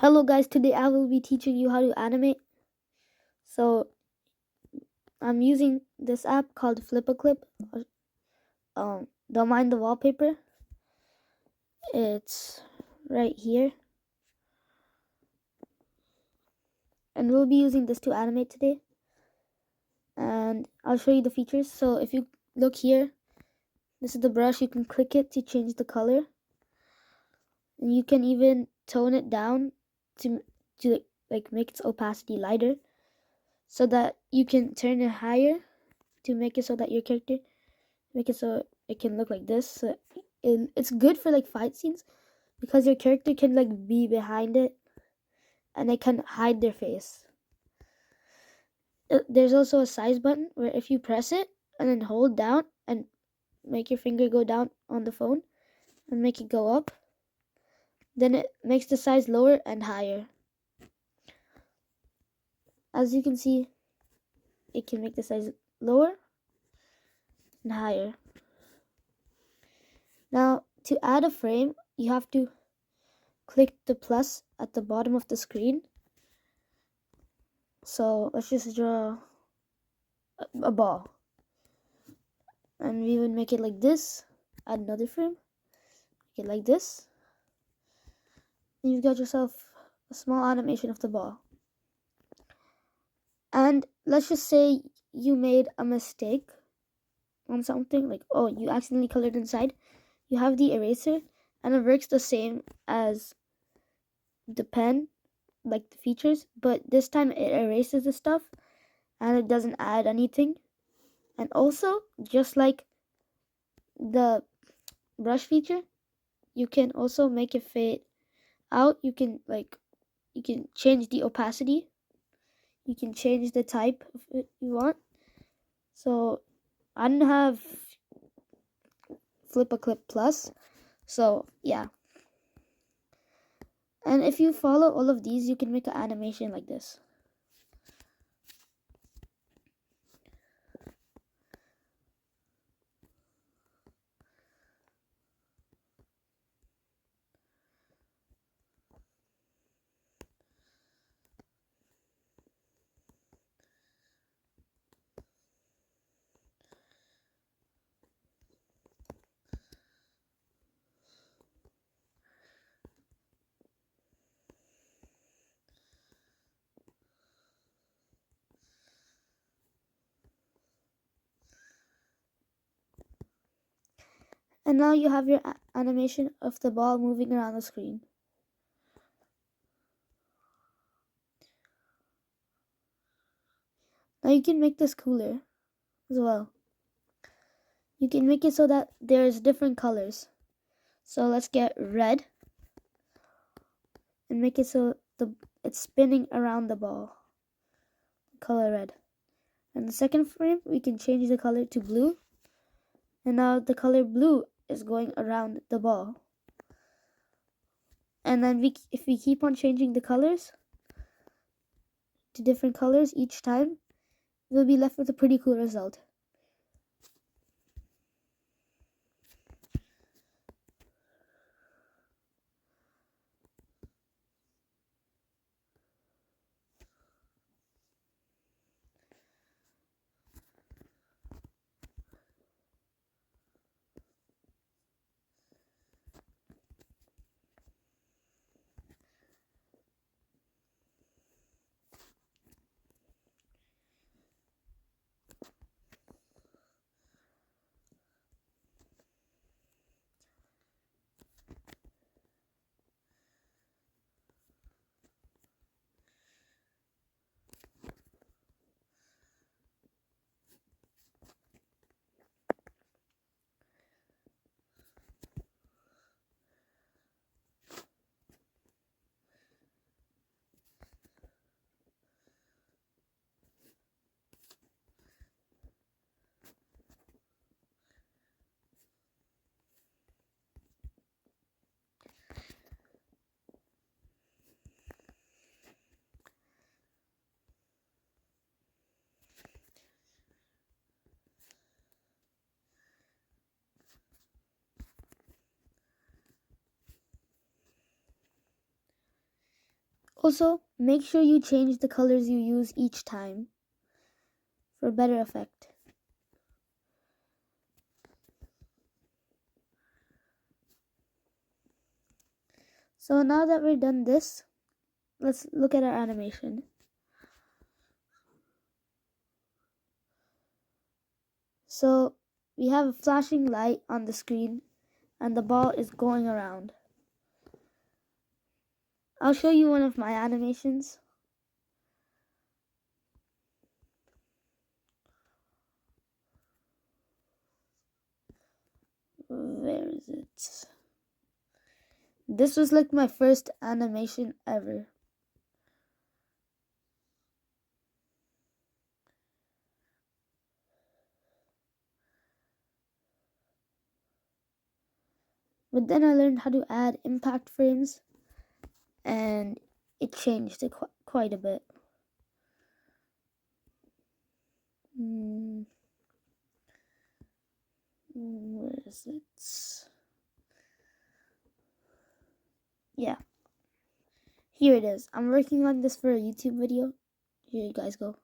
Hello guys, today I will be teaching you how to animate. So I'm using this app called flipaclip. Don't mind the wallpaper. It's right here. And we'll be using this to animate today. And I'll show you the features. So if you look here, this is the brush. You can click it to change the color. And you can even tone it down to like make its opacity lighter, so that you can turn it higher to make it so that your character make it so it can look like this. So it's good for like fight scenes because your character can like be behind it and they can hide their face. There's also a size button where if you press it and then hold down and make your finger go down on the phone and make it go up, then it makes the size lower and higher. As you can see, it can make the size lower and higher. Now, to add a frame, you have to click the plus at the bottom of the screen. So let's just draw a ball. And we would make it like this. Add another frame. Make it like this. And you've got yourself a small animation of the ball. And let's just say you made a mistake on something. Like, oh, you accidentally colored inside. You have the eraser. And it works the same as the pen, like the features. But this time it erases the stuff. And it doesn't add anything. And also, just like the brush feature, you can also make it fade out. You can change the opacity. You can change the type of it you want. So I don't have flipaclip plus, so yeah. And if you follow all of these, you can make an animation like this. And now you have your animation of the ball moving around the screen. Now you can make this cooler as well. You can make it so that there's different colors. So let's get red and make it so it's spinning around the ball. Color red. And the second frame, we can change the color to blue. And now the color blue is going around the ball. And then if we keep on changing the colors to different colors each time, we'll be left with a pretty cool result. Also, make sure you change the colors you use each time for better effect. So now that we're done this, let's look at our animation. So we have a flashing light on the screen and the ball is going around. I'll show you one of my animations. Where is it? This was like my first animation ever. But then I learned how to add impact frames and it changed it quite a bit. Where is it? Yeah. Here it is. I'm working on this for a YouTube video. Here you guys go.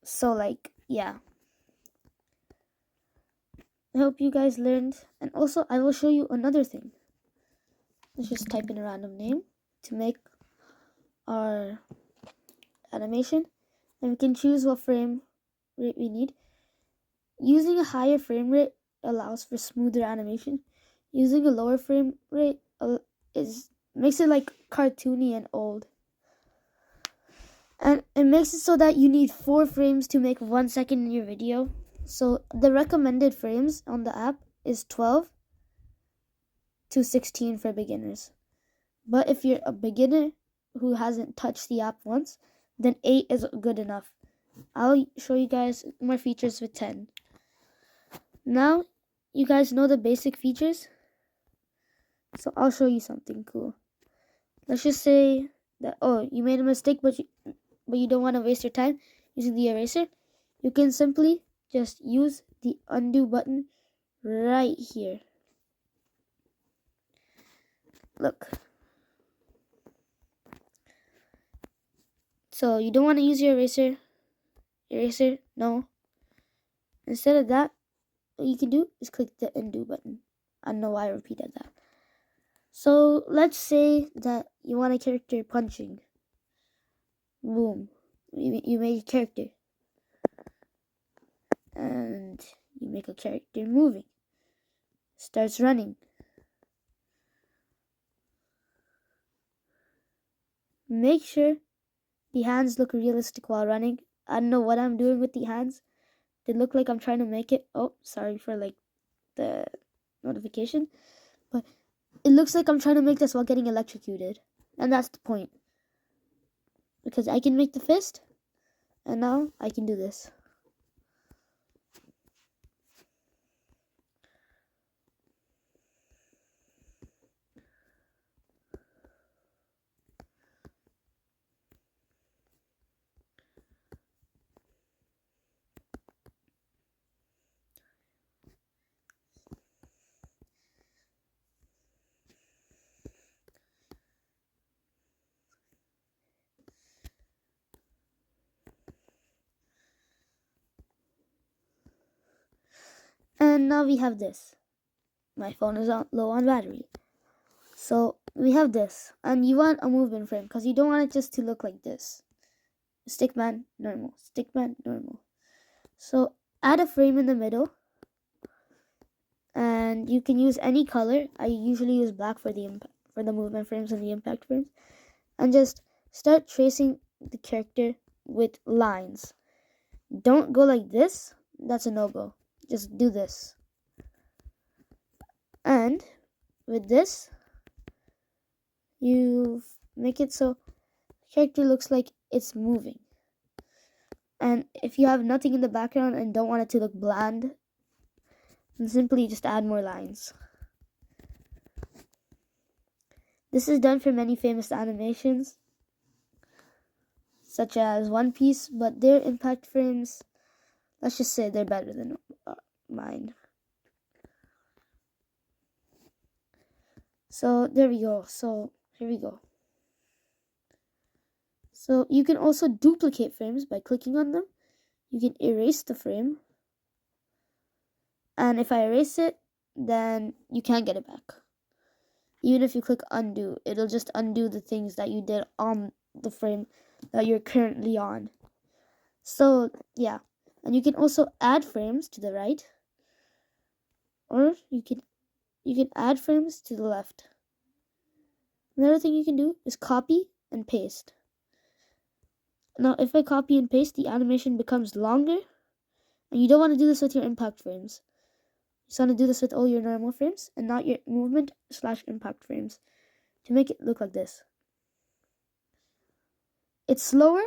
So like, yeah. I hope you guys learned. And also, I will show you another thing. Let's just type in a random name to make our animation. And we can choose what frame rate we need. Using a higher frame rate allows for smoother animation. Using a lower frame rate makes it like cartoony and old. And it makes it so that you need 4 frames to make 1 second in your video. So the recommended frames on the app is 12 to 16 for beginners. But if you're a beginner who hasn't touched the app once, then 8 is good enough. I'll show you guys more features with 10. Now, you guys know the basic features. So I'll show you something cool. Let's just say that, you made a mistake, but you don't want to waste your time using the eraser. You can simply just use the undo button right here. Look. So you don't want to use your eraser, no. Instead of that, what you can do is click the undo button. I don't know why I repeated that. So let's say that you want a character punching. Boom. You made a character. And you make a character moving. Starts running. Make sure the hands look realistic while running. I don't know what I'm doing with the hands. They look like I'm trying to make it. Oh, sorry for like the notification. But it looks like I'm trying to make this while getting electrocuted. And that's the point. Because I can make the fist. And now I can do this. And now we have this. My phone is low on battery. So we have this. And you want a movement frame because you don't want it just to look like this. Stickman, normal. Stickman, normal. So add a frame in the middle. And you can use any color. I usually use black for the movement frames and the impact frames. And just start tracing the character with lines. Don't go like this. That's a no-go. Just do this. And with this, you make it so the character looks like it's moving. And if you have nothing in the background and don't want it to look bland, then simply just add more lines. This is done for many famous animations, such as One Piece, but their impact frames, let's just say they're better than mine. So there we go. So here we go. So you can also duplicate frames by clicking on them. You can erase the frame. And if I erase it, then you can't get it back. Even if you click undo, it'll just undo the things that you did on the frame that you're currently on. So yeah, and you can also add frames to the right, or you can add frames to the left. Another thing you can do is copy and paste. Now if I copy and paste, the animation becomes longer, and you don't want to do this with your impact frames. You just want to do this with all your normal frames and not your movement/impact frames to make it look like this. It's slower,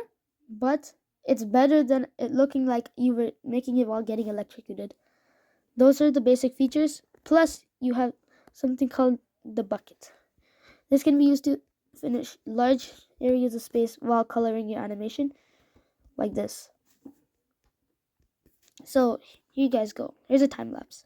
but it's better than it looking like you were making it while getting electrocuted. Those are the basic features. Plus, you have something called the bucket. This can be used to finish large areas of space while coloring your animation, like this. So, here you guys go. Here's a time lapse.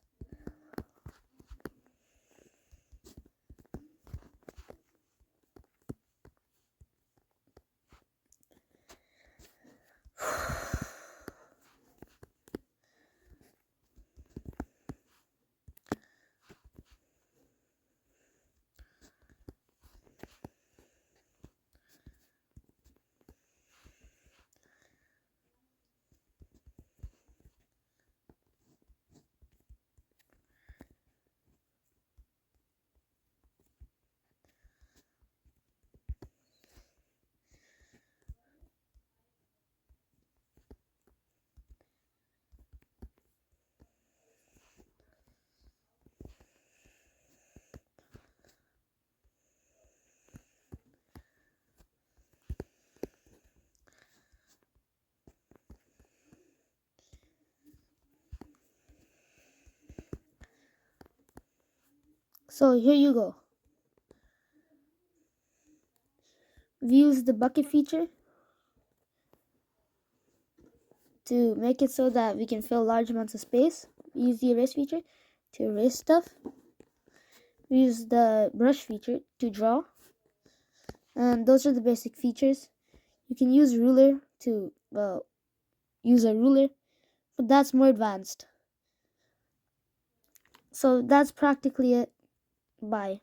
So here you go. We use the bucket feature to make it so that we can fill large amounts of space. We use the erase feature to erase stuff. We use the brush feature to draw. And those are the basic features. You can use ruler to, well, use a ruler, but that's more advanced. So that's practically it. Bye.